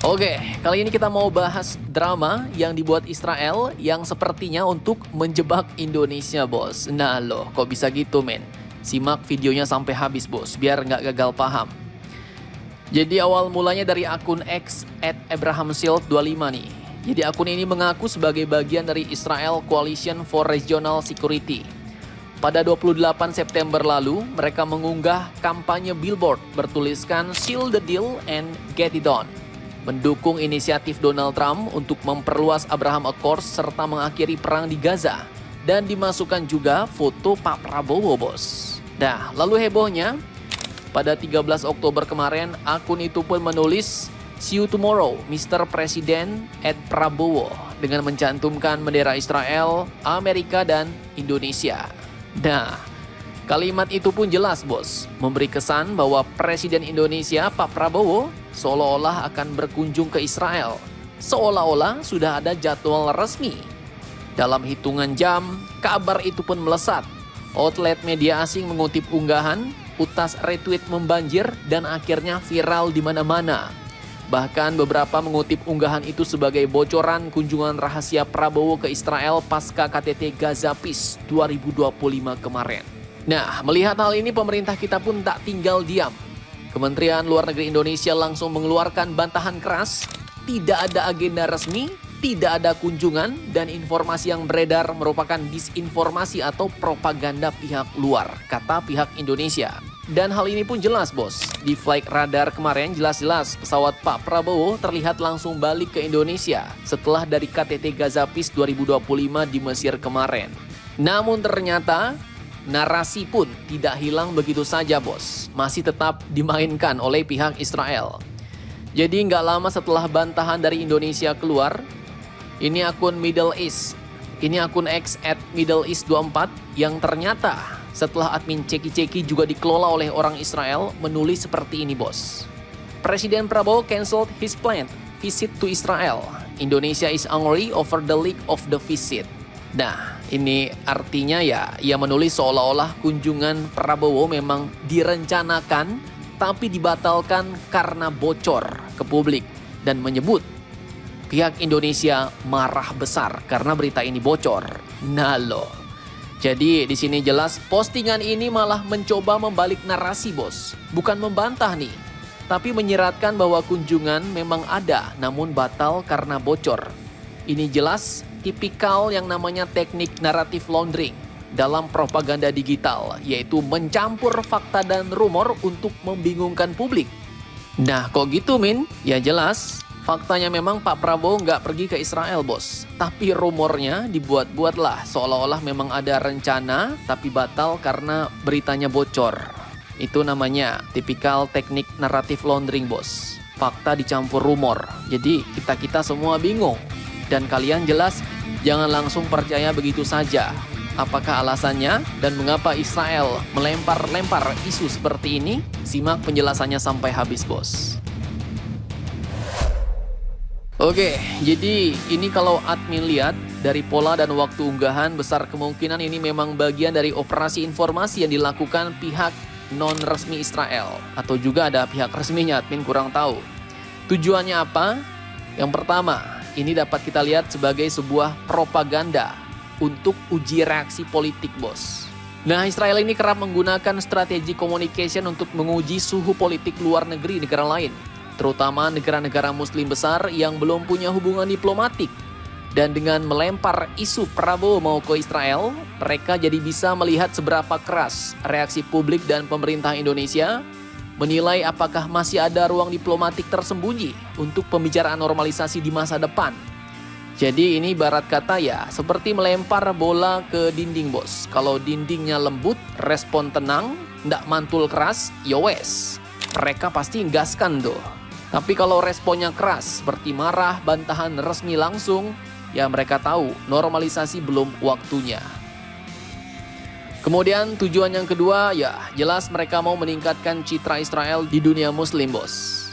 Oke, kali ini kita mau bahas drama yang dibuat Israel yang sepertinya untuk menjebak Indonesia, bos. Nah loh, kok bisa gitu, men? Simak videonya sampai habis, bos, biar nggak gagal paham. Jadi awal mulanya dari akun X @abrahamshield25 nih. Jadi akun ini mengaku sebagai bagian dari Israel Coalition for Regional Security. Pada 28 September lalu, mereka mengunggah kampanye billboard bertuliskan "Seal the deal and get it on", mendukung inisiatif Donald Trump untuk memperluas Abraham Accords serta mengakhiri perang di Gaza. Dan dimasukkan juga foto Pak Prabowo, bos. Nah, lalu hebohnya, pada 13 Oktober kemarin, akun itu pun menulis "See you tomorrow, Mr. President @Prabowo" dengan mencantumkan bendera Israel, Amerika, dan Indonesia. Nah, kalimat itu pun jelas, bos, memberi kesan bahwa Presiden Indonesia Pak Prabowo seolah-olah akan berkunjung ke Israel. Seolah-olah sudah ada jadwal resmi. Dalam hitungan jam, kabar itu pun melesat. Outlet media asing mengutip unggahan, utas retweet membanjir, dan akhirnya viral di mana-mana. Bahkan beberapa mengutip unggahan itu sebagai bocoran kunjungan rahasia Prabowo ke Israel pasca KTT Gaza Peace 2025 kemarin. Nah, melihat hal ini pemerintah kita pun tak tinggal diam. Kementerian Luar Negeri Indonesia langsung mengeluarkan bantahan keras, tidak ada agenda resmi, tidak ada kunjungan, dan informasi yang beredar merupakan disinformasi atau propaganda pihak luar, kata pihak Indonesia. Dan hal ini pun jelas, bos. Di flight radar kemarin jelas-jelas pesawat Pak Prabowo terlihat langsung balik ke Indonesia setelah dari KTT Gaza Peace 2025 di Mesir kemarin. Namun ternyata narasi pun tidak hilang begitu saja, bos. Masih tetap dimainkan oleh pihak Israel. Jadi nggak lama setelah bantahan dari Indonesia keluar, ini akun Middle East, ini akun X @MiddleEast24 yang ternyata setelah admin ceki-ceki juga dikelola oleh orang Israel menulis seperti ini, bos. Presiden Prabowo cancelled his planned visit to Israel. Indonesia is angry over the leak of the visit. Nah, ini artinya ya, ia menulis seolah-olah kunjungan Prabowo memang direncanakan tapi dibatalkan karena bocor ke publik dan menyebut pihak Indonesia marah besar karena berita ini bocor. Nah loh. Jadi di sini jelas postingan ini malah mencoba membalik narasi, bos. Bukan membantah nih, tapi menyiratkan bahwa kunjungan memang ada namun batal karena bocor. Ini jelas tipikal yang namanya teknik naratif laundering dalam propaganda digital, yaitu mencampur fakta dan rumor untuk membingungkan publik. Nah, kok gitu, Min? Ya jelas, faktanya memang Pak Prabowo nggak pergi ke Israel, bos. Tapi rumornya dibuat-buatlah seolah-olah memang ada rencana tapi batal karena beritanya bocor. Itu namanya tipikal teknik naratif laundering, bos. Fakta dicampur rumor. Jadi kita semua bingung. Dan kalian jelas jangan langsung percaya begitu saja. Apakah alasannya dan mengapa Israel melempar-lempar isu seperti ini? Simak penjelasannya sampai habis, bos. Oke, jadi ini kalau admin lihat dari pola dan waktu unggahan, besar kemungkinan ini memang bagian dari operasi informasi yang dilakukan pihak non-resmi Israel. Atau juga ada pihak resminya, admin kurang tahu. Tujuannya apa? Yang pertama, ini dapat kita lihat sebagai sebuah propaganda untuk uji reaksi politik, bos. Nah, Israel ini kerap menggunakan strategi communication untuk menguji suhu politik luar negeri negara lain, terutama negara-negara muslim besar yang belum punya hubungan diplomatik. Dan dengan melempar isu Prabowo mau ke Israel, mereka jadi bisa melihat seberapa keras reaksi publik dan pemerintah Indonesia, menilai apakah masih ada ruang diplomatik tersembunyi untuk pembicaraan normalisasi di masa depan. Jadi ini ibarat kata ya, seperti melempar bola ke dinding, bos. Kalau dindingnya lembut, respon tenang, ndak mantul keras, yowes, mereka pasti gaskan tuh. Tapi kalau responnya keras, seperti marah, bantahan resmi langsung, ya mereka tahu normalisasi belum waktunya. Kemudian tujuan yang kedua, ya jelas mereka mau meningkatkan citra Israel di dunia muslim, bos.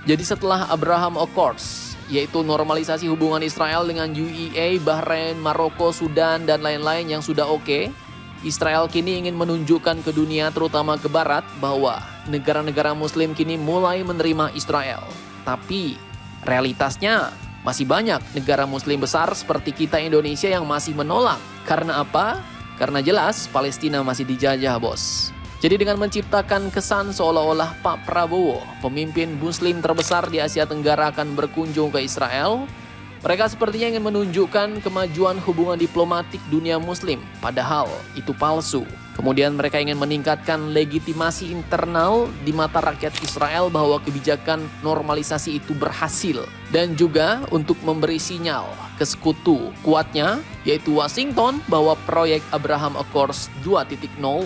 Jadi setelah Abraham Accords, yaitu normalisasi hubungan Israel dengan UAE, Bahrain, Maroko, Sudan, dan lain-lain yang sudah oke, Israel kini ingin menunjukkan ke dunia, terutama ke barat, bahwa negara-negara muslim kini mulai menerima Israel. Tapi Realitasnya, masih banyak negara muslim besar seperti kita Indonesia yang masih menolak. Karena apa? Karena jelas Palestina masih dijajah, bos. Jadi dengan menciptakan kesan seolah-olah Pak Prabowo, pemimpin muslim terbesar di Asia Tenggara, akan berkunjung ke Israel, mereka sepertinya ingin menunjukkan kemajuan hubungan diplomatik dunia muslim, padahal itu palsu. Kemudian mereka ingin meningkatkan legitimasi internal di mata rakyat Israel bahwa kebijakan normalisasi itu berhasil. Dan juga untuk memberi sinyal ke sekutu kuatnya, yaitu Washington, bahwa proyek Abraham Accords 2.0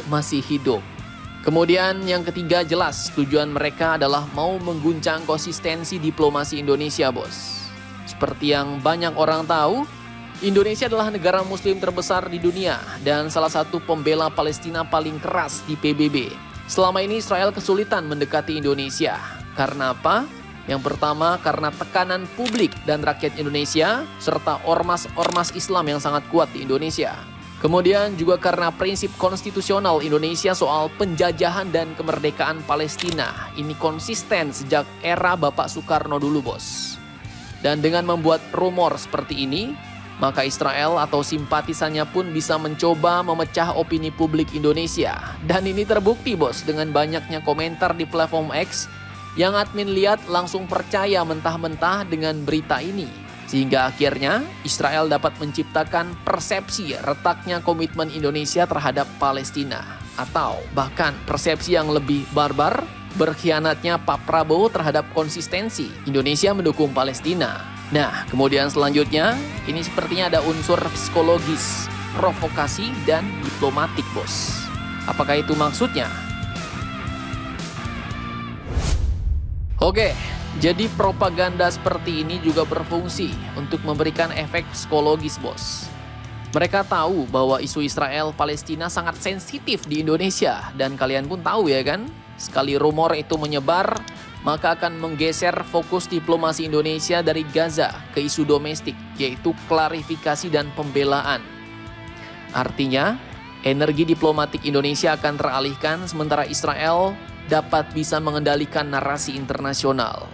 masih hidup. Kemudian yang ketiga, jelas tujuan mereka adalah mau mengguncang konsistensi diplomasi Indonesia, bos. Seperti yang banyak orang tahu, Indonesia adalah negara muslim terbesar di dunia dan salah satu pembela Palestina paling keras di PBB. Selama ini Israel kesulitan mendekati Indonesia. Karena apa? Yang pertama, karena tekanan publik dan rakyat Indonesia serta ormas-ormas Islam yang sangat kuat di Indonesia. Kemudian juga karena prinsip konstitusional Indonesia soal penjajahan dan kemerdekaan Palestina. Ini konsisten sejak era Bapak Soekarno dulu, bos. Dan dengan membuat rumor seperti ini, maka Israel atau simpatisannya pun bisa mencoba memecah opini publik Indonesia. Dan ini terbukti, bos, dengan banyaknya komentar di platform X yang admin lihat langsung percaya mentah-mentah dengan berita ini. Sehingga akhirnya Israel dapat menciptakan persepsi retaknya komitmen Indonesia terhadap Palestina. Atau bahkan persepsi yang lebih barbar, berkhianatnya Pak Prabowo terhadap konsistensi Indonesia mendukung Palestina. Nah, kemudian selanjutnya, ini sepertinya ada unsur psikologis, provokasi, dan diplomatik, bos. Apakah itu maksudnya? Oke, jadi propaganda seperti ini juga berfungsi untuk memberikan efek psikologis, bos. Mereka tahu bahwa isu Israel-Palestina sangat sensitif di Indonesia. Dan kalian pun tahu ya kan? Sekali rumor itu menyebar, maka akan menggeser fokus diplomasi Indonesia dari Gaza ke isu domestik, yaitu klarifikasi dan pembelaan. Artinya, energi diplomatik Indonesia akan teralihkan sementara Israel dapat bisa mengendalikan narasi internasional.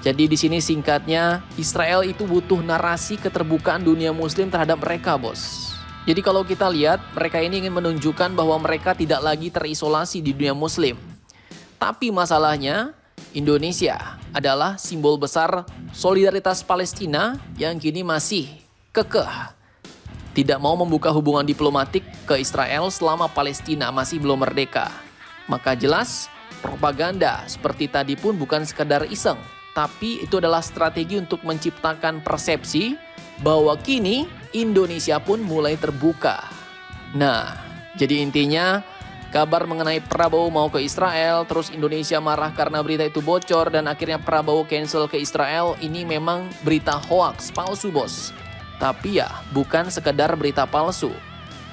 Jadi di sini singkatnya, Israel itu butuh narasi keterbukaan dunia muslim terhadap mereka, bos. Jadi kalau kita lihat, mereka ini ingin menunjukkan bahwa mereka tidak lagi terisolasi di dunia muslim. Tapi masalahnya, Indonesia adalah simbol besar solidaritas Palestina yang kini masih kekeh. Tidak mau membuka hubungan diplomatik ke Israel selama Palestina masih belum merdeka. Maka jelas, propaganda seperti tadi pun bukan sekedar iseng. Tapi itu adalah strategi untuk menciptakan persepsi bahwa kini Indonesia pun mulai terbuka. Nah, jadi intinya kabar mengenai Prabowo mau ke Israel, terus Indonesia marah karena berita itu bocor dan akhirnya Prabowo cancel ke Israel, ini memang berita hoaks, palsu, bos. Tapi ya, bukan sekedar berita palsu.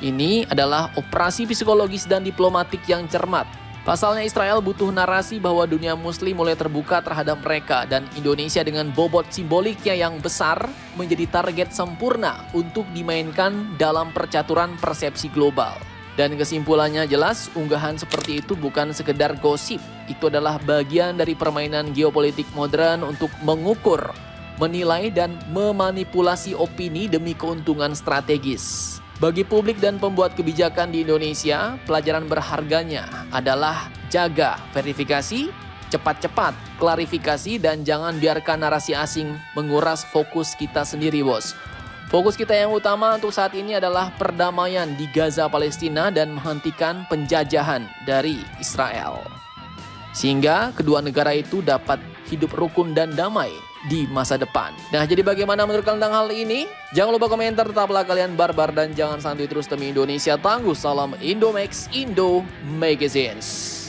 Ini adalah operasi psikologis dan diplomatik yang cermat. Pasalnya Israel butuh narasi bahwa dunia muslim mulai terbuka terhadap mereka dan Indonesia dengan bobot simboliknya yang besar menjadi target sempurna untuk dimainkan dalam percaturan persepsi global. Dan kesimpulannya jelas, unggahan seperti itu bukan sekedar gosip. Itu adalah bagian dari permainan geopolitik modern untuk mengukur, menilai, dan memanipulasi opini demi keuntungan strategis. Bagi publik dan pembuat kebijakan di Indonesia, pelajaran berharganya adalah jaga verifikasi, cepat-cepat klarifikasi, dan jangan biarkan narasi asing menguras fokus kita sendiri, bos. Fokus kita yang utama untuk saat ini adalah perdamaian di Gaza, Palestina, dan menghentikan penjajahan dari Israel. Sehingga kedua negara itu dapat hidup rukun dan damai di masa depan. Nah, jadi bagaimana menurut kalian tentang hal ini? Jangan lupa komentar, tetaplah kalian barbar dan jangan santuy terus demi Indonesia tangguh. Salam Indomax, Indo Magazines.